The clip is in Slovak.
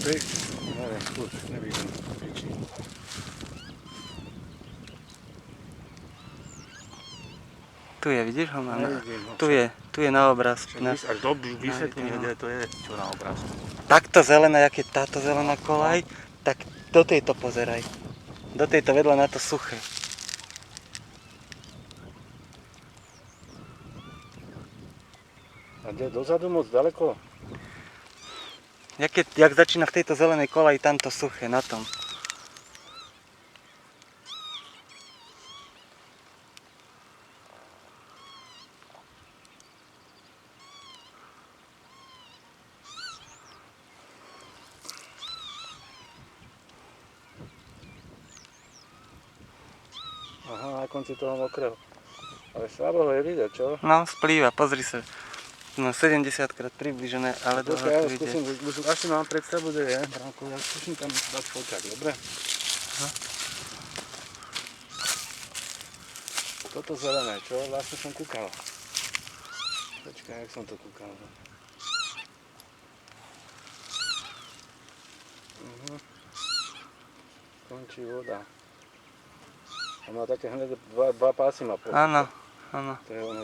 Neviem, skús, nevidím. Piči. Tu je, vidíš ho? Nevidím ho. Tu je na obraz. Až do vysvetlení, kde to je, čo na obrázku. Takto zelená, jak je táto zelená kolaj, tak do tejto pozeraj. Do tejto vedľa na to suché. A kde dozadu moc ďaleko? Jak začína v tejto zelenej kolaji, tamto suché, na tom. Aha, na konci toho mokrého. Ale slabo ho je vidieť, čo? No, splýva, pozri sa. No 70 krát približené, ale dlho Ja to skúsim, vidieť. až si mám predstavu, kde je, Branko, ja skúsim tam dať foťak, dobre? Aha. Toto zelené, čo? Vlastne som kúkal. Počkaj, jak som to kúkal. Končí voda. A má také hneď dva pásy má po. Áno, áno. To je ono,